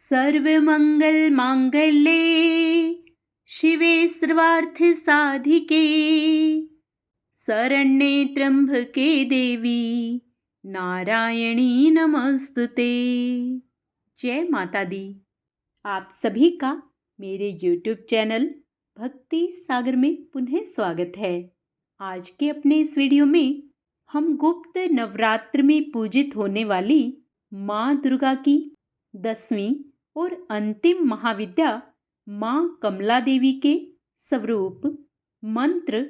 सर्वमङ्गलमाङ्गल्ये शिवे सर्वार्थसाधिके शरण्ये त्र्यम्बके देवी नारायणी नमस्तुते। जय माता दी। आप सभी का मेरे YouTube चैनल भक्ति सागर में पुनः स्वागत है। आज के अपने इस वीडियो में हम गुप्त नवरात्र में पूजित होने वाली माँ दुर्गा की 10वीं और अंतिम महाविद्या माँ कमला देवी के स्वरूप, मंत्र,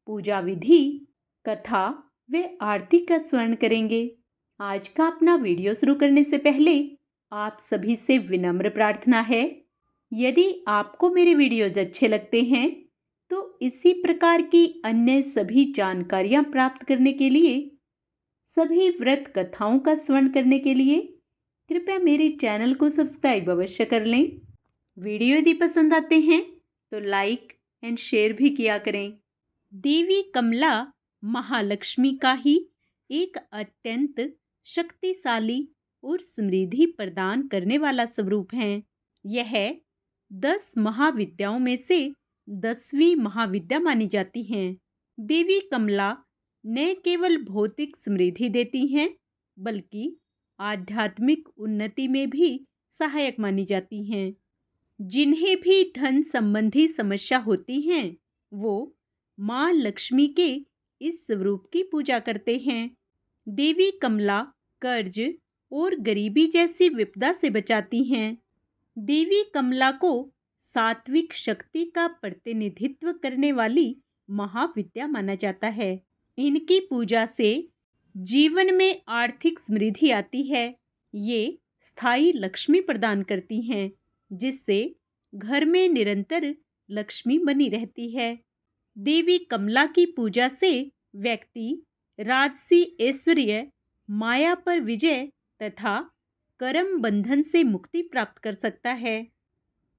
पूजा विधि, कथा व आरती का स्मरण करेंगे। आज का अपना वीडियो शुरू करने से पहले आप सभी से विनम्र प्रार्थना है, यदि आपको मेरे वीडियोज अच्छे लगते हैं तो इसी प्रकार की अन्य सभी जानकारियाँ प्राप्त करने के लिए, सभी व्रत कथाओं का स्मरण करने के लिए कृपया मेरे चैनल को सब्सक्राइब अवश्य कर लें। वीडियो यदि पसंद आते हैं तो लाइक एंड शेयर भी किया करें। देवी कमला महालक्ष्मी का ही एक अत्यंत शक्तिशाली और समृद्धि प्रदान करने वाला स्वरूप है। यह 10 महाविद्याओं में से 10वीं महाविद्या मानी जाती हैं। देवी कमला न केवल भौतिक समृद्धि देती हैं बल्कि आध्यात्मिक उन्नति में भी सहायक मानी जाती हैं। जिन्हें भी धन संबंधी समस्या होती हैं वो माँ लक्ष्मी के इस स्वरूप की पूजा करते हैं। देवी कमला कर्ज और गरीबी जैसी विपदा से बचाती हैं। देवी कमला को सात्विक शक्ति का प्रतिनिधित्व करने वाली महाविद्या माना जाता है। इनकी पूजा से जीवन में आर्थिक समृद्धि आती है। ये स्थायी लक्ष्मी प्रदान करती हैं, जिससे घर में निरंतर लक्ष्मी बनी रहती है। देवी कमला की पूजा से व्यक्ति राजसी ऐश्वर्य, माया पर विजय तथा कर्म बंधन से मुक्ति प्राप्त कर सकता है।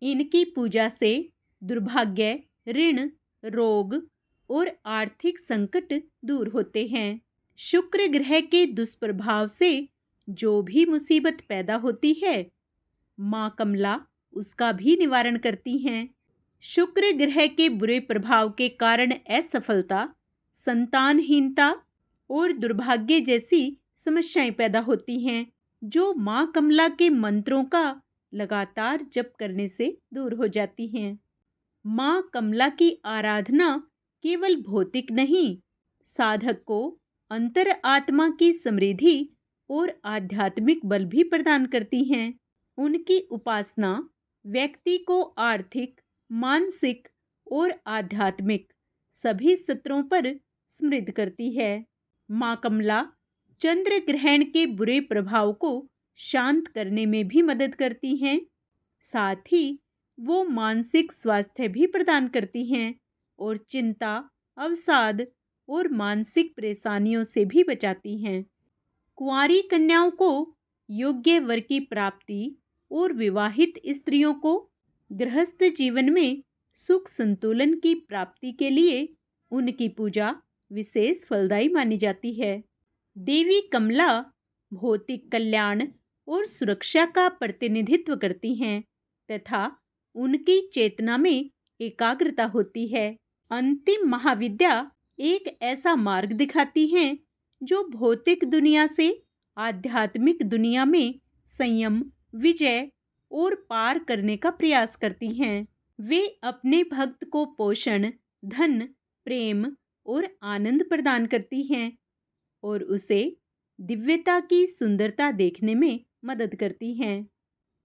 इनकी पूजा से दुर्भाग्य, ऋण, रोग और आर्थिक संकट दूर होते हैं। शुक्र ग्रह के दुष्प्रभाव से जो भी मुसीबत पैदा होती है, माँ कमला उसका भी निवारण करती हैं। शुक्र ग्रह के बुरे प्रभाव के कारण असफलता, संतानहीनता और दुर्भाग्य जैसी समस्याएं पैदा होती हैं, जो माँ कमला के मंत्रों का लगातार जप करने से दूर हो जाती हैं। माँ कमला की आराधना केवल भौतिक नहीं, साधक को अंतर आत्मा की समृद्धि और आध्यात्मिक बल भी प्रदान करती हैं। उनकी उपासना व्यक्ति को आर्थिक, मानसिक और आध्यात्मिक सभी स्तरों पर समृद्ध करती है। माँ कमला चंद्र ग्रहण के बुरे प्रभाव को शांत करने में भी मदद करती हैं। साथ ही वो मानसिक स्वास्थ्य भी प्रदान करती हैं और चिंता, अवसाद और मानसिक परेशानियों से भी बचाती हैं। कुंवारी कन्याओं को योग्य वर की प्राप्ति और विवाहित स्त्रियों को गृहस्थ जीवन में सुख संतुलन की प्राप्ति के लिए उनकी पूजा विशेष फलदायी मानी जाती है। देवी कमला भौतिक कल्याण और सुरक्षा का प्रतिनिधित्व करती हैं तथा उनकी चेतना में एकाग्रता होती है। अंतिम महाविद्या एक ऐसा मार्ग दिखाती हैं जो भौतिक दुनिया से आध्यात्मिक दुनिया में संयम, विजय और पार करने का प्रयास करती हैं। वे अपने भक्त को पोषण, धन, प्रेम और आनंद प्रदान करती हैं और उसे दिव्यता की सुंदरता देखने में मदद करती हैं।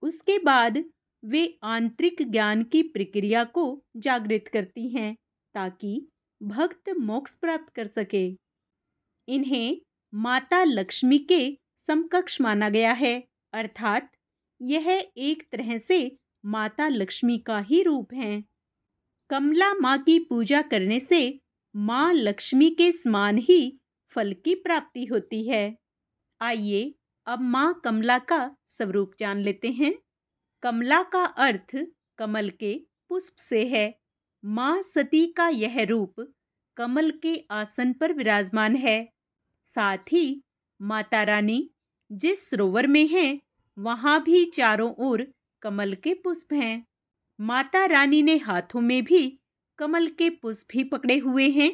उसके बाद वे आंतरिक ज्ञान की प्रक्रिया को जागृत करती हैं ताकि भक्त मोक्ष प्राप्त कर सके। इन्हें माता लक्ष्मी के समकक्ष माना गया है, अर्थात यह एक तरह से माता लक्ष्मी का ही रूप है। कमला माँ की पूजा करने से माँ लक्ष्मी के समान ही फल की प्राप्ति होती है। आइए अब माँ कमला का स्वरूप जान लेते हैं। कमला का अर्थ कमल के पुष्प से है। माँ सती का यह रूप कमल के आसन पर विराजमान है। साथ ही माता रानी जिस सरोवर में है वहाँ भी चारों ओर कमल के पुष्प हैं। माता रानी ने हाथों में भी कमल के पुष्प ही पकड़े हुए हैं,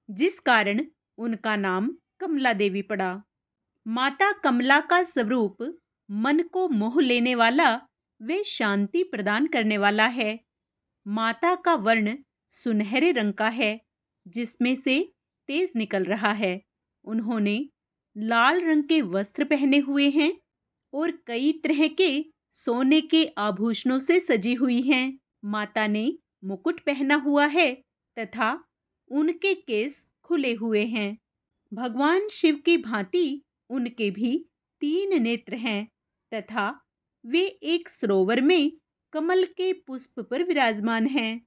जिस कारण उनका नाम कमला देवी पड़ा। माता कमला का स्वरूप मन को मोह लेने वाला वे शांति प्रदान करने वाला है। माता का वर्ण सुनहरे रंग का है, जिसमें से तेज निकल रहा है। उन्होंने लाल रंग के वस्त्र पहने हुए हैं और कई तरह के सोने के आभूषणों से सजी हुई हैं। माता ने मुकुट पहना हुआ है तथा उनके केस खुले हुए हैं। भगवान शिव की भांति उनके भी 3 नेत्र हैं तथा वे एक सरोवर में कमल के पुष्प पर विराजमान हैं।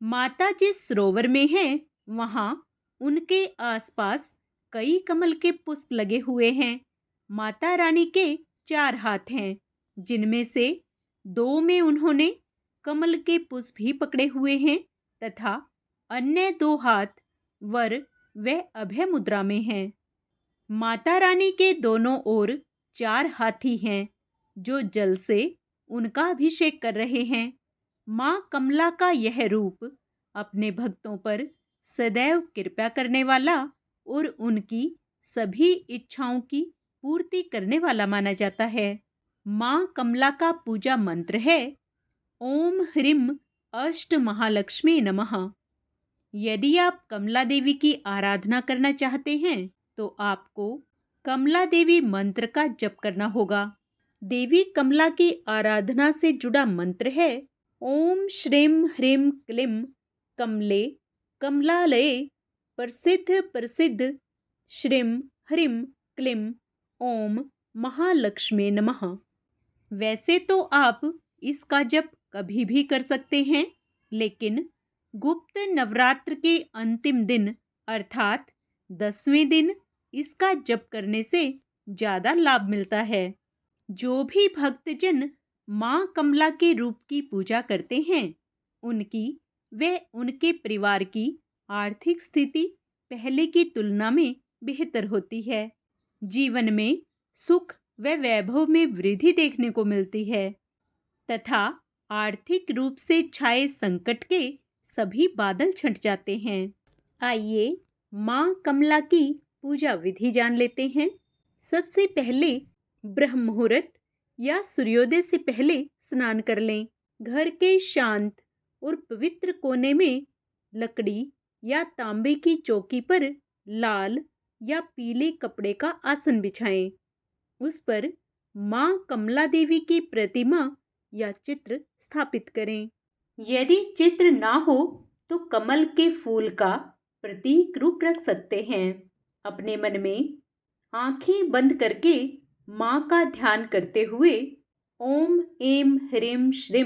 माता जिस सरोवर में हैं, वहां उनके आसपास कई कमल के पुष्प लगे हुए हैं। माता रानी के 4 हाथ हैं, जिनमें से 2 में उन्होंने कमल के पुष्प ही पकड़े हुए हैं तथा अन्य 2 हाथ वर व अभय मुद्रा में हैं। माता रानी के दोनों ओर 4 हाथी हैं, जो जल से उनका अभिषेक कर रहे हैं। माँ कमला का यह रूप अपने भक्तों पर सदैव कृपा करने वाला और उनकी सभी इच्छाओं की पूर्ति करने वाला माना जाता है। माँ कमला का पूजा मंत्र है ओम ह्रीं अष्ट महालक्ष्मी नमः। यदि आप कमला देवी की आराधना करना चाहते हैं तो आपको कमला देवी मंत्र का जप करना होगा। देवी कमला की आराधना से जुड़ा मंत्र है ओम श्रीं ह्रीं क्लीं कमले कमलालये प्रसिद्ध प्रसिद्ध श्रीं ह्रीं क्लीं ओम महालक्ष्मी नमः। वैसे तो आप इसका जप कभी भी कर सकते हैं, लेकिन गुप्त नवरात्र के अंतिम दिन अर्थात 10वें दिन इसका जप करने से ज़्यादा लाभ मिलता है। जो भी भक्तजन माँ कमला के रूप की पूजा करते हैं, उनकी व उनके परिवार की आर्थिक स्थिति पहले की तुलना में बेहतर होती है। जीवन में सुख व वैभव में वृद्धि देखने को मिलती है तथा आर्थिक रूप से छाए संकट के सभी बादल छंट जाते हैं। आइए माँ कमला की पूजा विधि जान लेते हैं। सबसे पहले ब्रह्म मुहूर्त या सूर्योदय से पहले स्नान कर लें। घर के शांत और पवित्र कोने में लकड़ी या तांबे की चौकी पर लाल या पीले कपड़े का आसन बिछाएं। उस पर माँ कमला देवी की प्रतिमा या चित्र स्थापित करें। यदि चित्र ना हो तो कमल के फूल का प्रतीक रूप रख सकते हैं। अपने मन में आंखें बंद करके माँ का ध्यान करते हुए ओम ऐं ह्रीं श्रीं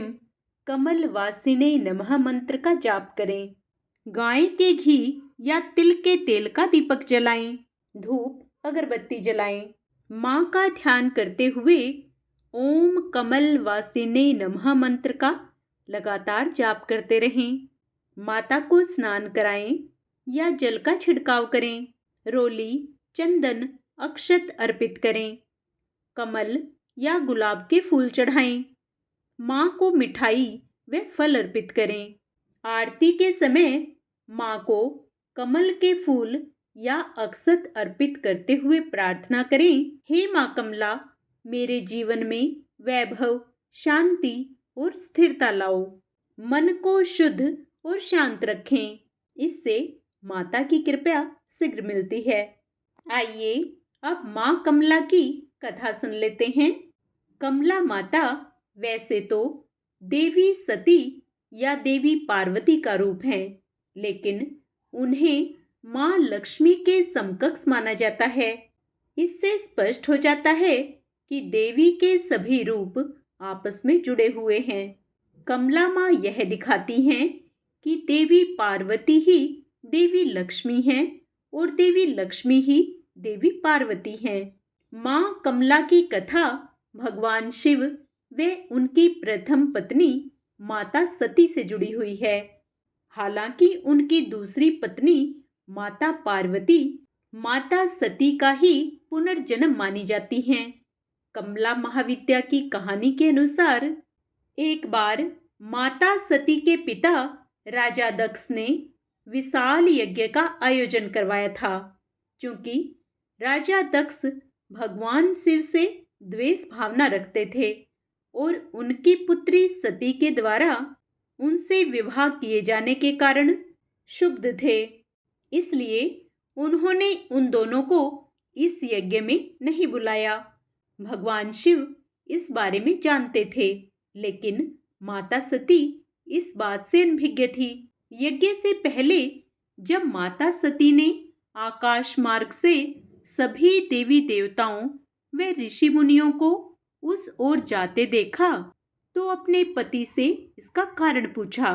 कमल वासिने नमः मंत्र का जाप करें। गाय के घी या तिल के तेल का दीपक जलाएं। धूप अगरबत्ती जलाएं। माँ का ध्यान करते हुए ओम कमल वासिने नमः मंत्र का लगातार जाप करते रहें। माता को स्नान कराएं या जल का छिड़काव करें। रोली, चंदन, अक्षत अर्पित करें। कमल या गुलाब के फूल चढ़ाएं। माँ को मिठाई व फल अर्पित करें। आरती के समय माँ को कमल के फूल या अक्षत अर्पित करते हुए प्रार्थना करें, हे माँ कमला, मेरे जीवन में वैभव, शांति और स्थिरता लाओ। मन को शुद्ध और शांत रखें। इससे माता की कृपा शीघ्र मिलती है। आइए अब माँ कमला की कथा सुन लेते हैं। कमला माता वैसे तो देवी सती या देवी पार्वती का रूप है, लेकिन उन्हें माँ लक्ष्मी के समकक्ष माना जाता है। इससे स्पष्ट हो जाता है कि देवी के सभी रूप आपस में जुड़े हुए हैं। कमला माँ यह दिखाती हैं कि देवी पार्वती ही देवी लक्ष्मी हैं और देवी लक्ष्मी ही देवी पार्वती हैं। माँ कमला की कथा भगवान शिव व उनकी प्रथम पत्नी माता सती से जुड़ी हुई है। हालांकि उनकी दूसरी पत्नी माता पार्वती माता सती का ही पुनर्जन्म मानी जाती हैं। कमला महाविद्या की कहानी के अनुसार एक बार माता सती के पिता राजा दक्ष ने विशाल यज्ञ का आयोजन करवाया था। क्योंकि राजा दक्ष भगवान शिव से द्वेष भावना रखते थे और उनकी पुत्री सती के द्वारा उनसे विवाह किए जाने के कारण क्षुब्ध थे। इसलिए उन्होंने उन दोनों को इस यज्ञ में नहीं बुलाया। भगवान शिव इस बारे में जानते थे, लेकिन माता सती इस बात से अनभिज्ञ थी। यज्ञ से पहले जब माता सती ने आकाश मार्ग से सभी देवी देवताओं व ऋषि मुनियों को उस ओर जाते देखा तो अपने पति से इसका कारण पूछा।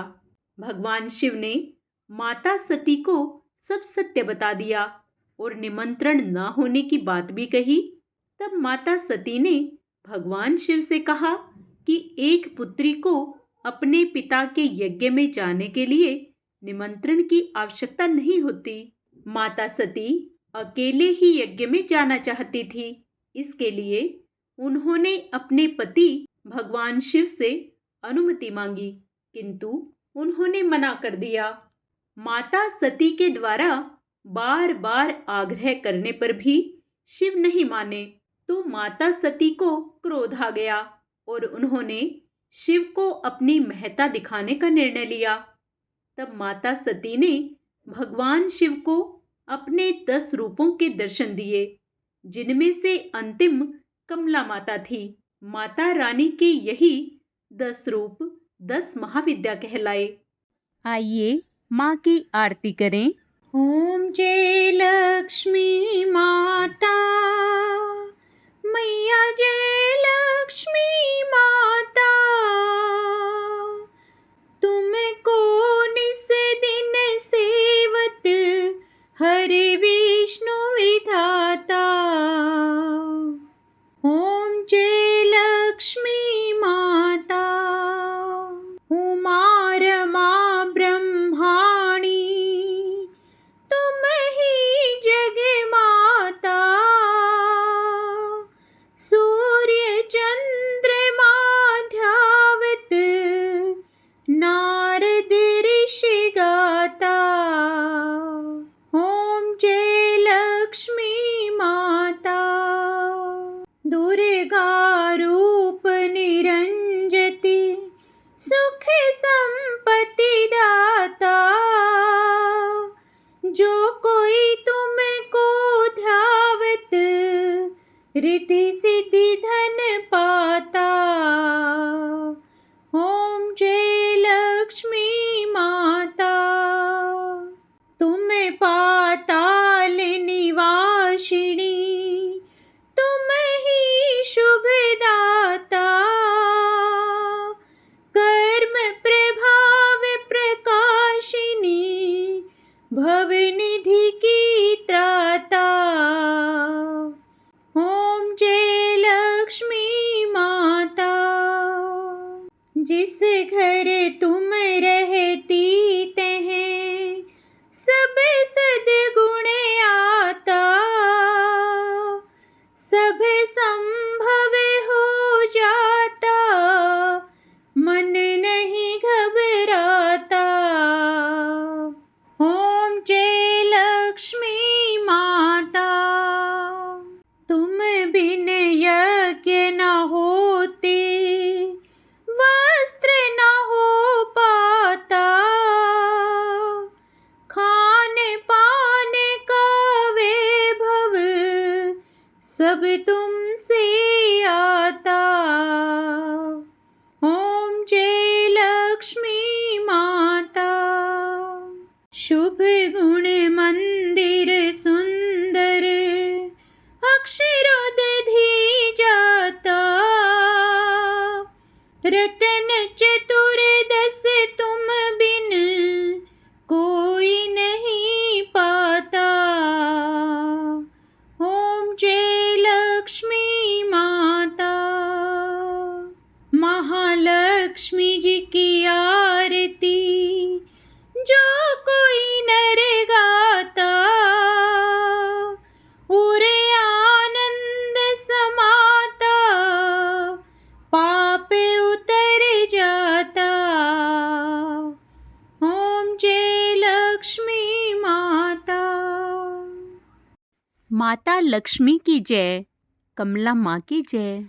भगवान शिव ने माता सती को सब सत्य बता दिया और निमंत्रण न होने की बात भी कही। तब माता सती ने भगवान शिव से कहा कि एक पुत्री को अपने पिता के यज्ञ में जाने के लिए निमंत्रण की आवश्यकता नहीं होती। माता सती अकेले ही यज्ञ में जाना चाहती थी। इसके लिए उन्होंने अपने पति भगवान शिव से अनुमति मांगी, किंतु उन्होंने मना कर दिया। माता सती के द्वारा बार बार आग्रह करने पर भी शिव नहीं माने तो माता सती को क्रोध आ गया और उन्होंने शिव को अपनी महत्ता दिखाने का निर्णय लिया। तब माता सती ने भगवान शिव को अपने 10 रूपों के दर्शन दिए, जिनमें से अंतिम कमला माता थी। माता रानी के यही 10 रूप 10 महाविद्या कहलाए। आइए माँ की आरती करें। ओम जय लक्ष्मी माता, मैया जय लक्ष्मी माता, तुमको निस दिन सेवत हरे विष्णु विधाता। ओम जय लक्ष्मी माता, उमा रमा ब्रह्माणी, तुम ही जग माता, सूर्य चंद्रमा ध्यावत नारद ऋषि गाता। ओम जय लक्ष्मी माता, दुर्गा रूप निरंजति, सुख संपत्ति दाता, जो कोई तुमको ध्यावत रिद्धि सिद्धि धन पाता। ओम जय लक्ष्मी माता, तुम पाताल निवासिनी, तुम ही शुभदाता, कर्म प्रभाव प्रकाशिनी, भवनिधि की त्राता। ओम जय लक्ष्मी माता, जिस घर तुम रहती तह सब सद्गुण आता, सब संभव हो जाता, मन नहीं घबराता। ओम जय लक्ष्मी माता, तुम बिन यज्ञ न होते, वस्त्र न हो पाता, खान पान का वैभव सब तुमसे आता। ओम जय लक्ष्मी माता, शुभ गुण मंदिर सुंदर, अक्षरोदधि जाता, रतन चतुर्दश तुम बिन कोई नहीं पाता। ओम जय लक्ष्मी माता, महालक्ष्मी जी की आरती जो कोई नर गाता, उरे आनंद समाता, पाप उतर माता लक्ष्मी की जय, कमला माँ की जय।